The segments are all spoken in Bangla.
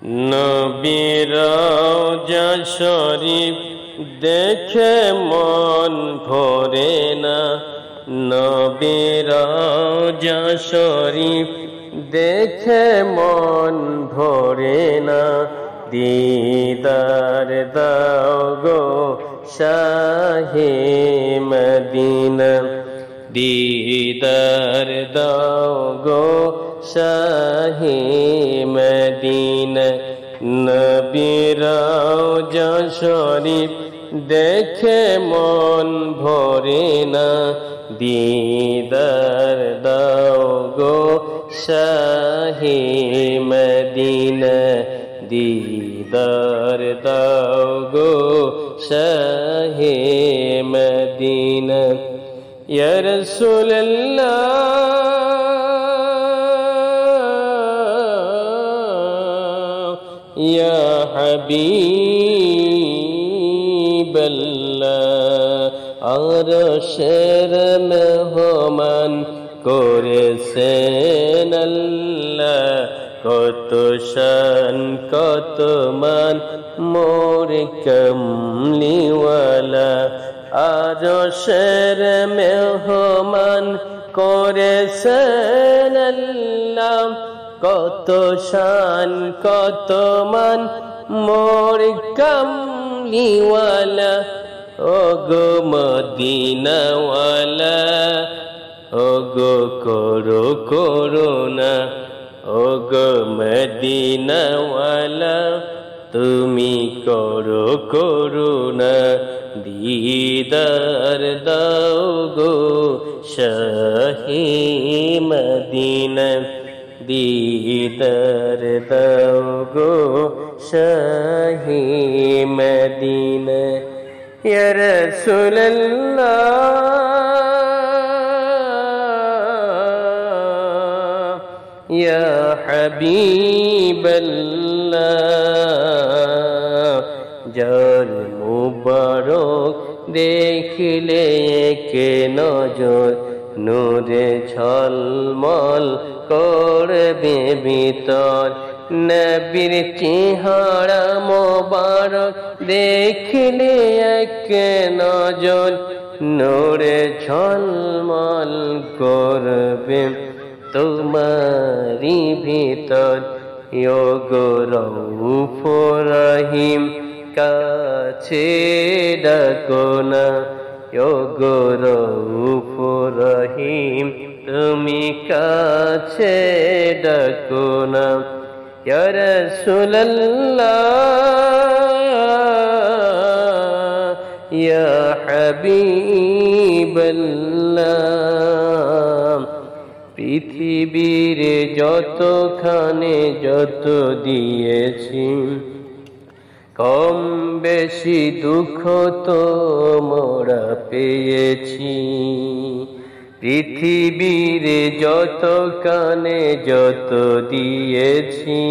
নবীর রওজা শরীফ দেখে মন ভরে না, নবীর রওজা শরীফ দেখে মন ভরে না। দিদার দাও গো শাহে মদিনা, দিদার দাও গো শাহে মদিনা। নবীর রওজা শরীফ দেখে মন ভরে না, দিদার দাও গো শাহে মদিনা, দিদার দাও গো শাহে মদিনা। ইয়া রাসূলুল্লাহ ইয়া হাবিবাল্লাহ, আরশের মেহমান করেছেন আল্লাহ। কত শান কত মান মোর কমলিওয়ালা, আরশের মেহমান করেছেন আল্লাহ। কত শান কত মান মোর কমলিওয়ালা, ওগো মদিনাওয়ালা, ওগো করো করুণা, ওগো মদিনাওয়ালা, তুমি করো করুণা। দিদার দাও গো শাহে মদিনা, দিদার দাও গো শাহে মদিনা। ইয়া রাসূলুল্লাহ ইয়া হাবিবাল্লাহ, যার মুবারক দেখলে কে নজর নূরে ঝলমল করবে ভিতর। নবীর চেহারা মোবারক দেখলে এক নজর নূরে ঝলমল করবে তোমারি ভিতর। ওগো রউফ রহিম কাছে ডাকো না, ওগো রউফ রহিম তুমি কাছে ডাকো না। ইয়া রাসূলুল্লাহ ইয়া হাবিবাল্লাহ, পৃথিবীর যতখানে যত দিয়েছি, কম বেশি দুঃখ তো মোরা পেয়েছি। পৃথিবীর যতখানে যত দিয়েছি,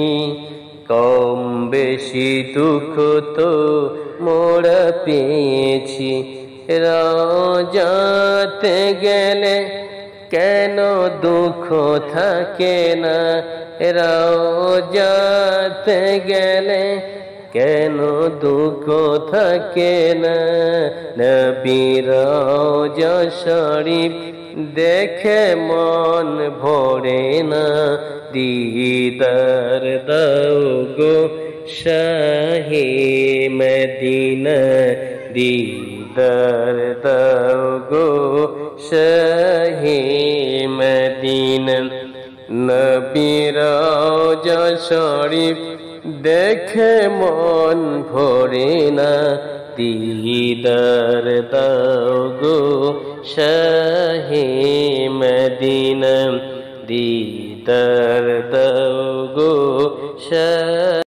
কম বেশি দুঃখ তো মোরা পেয়েছি। রওজাতে গেলে কেন দুঃখ থাকে না, রওজাতে গেলে কেন দুঃখ থাকে না। নবীর রওজা শরীফ দেখে মন ভরে না, দিদার দাও গো শাহে মদিনা, দিদার দাও গো শাহে মদিনা। নবীর রওজা শরীফ দেখে মন ভরে না, দিদার দাও গো শাহে মদিনা, দিদার দাও গো শাহে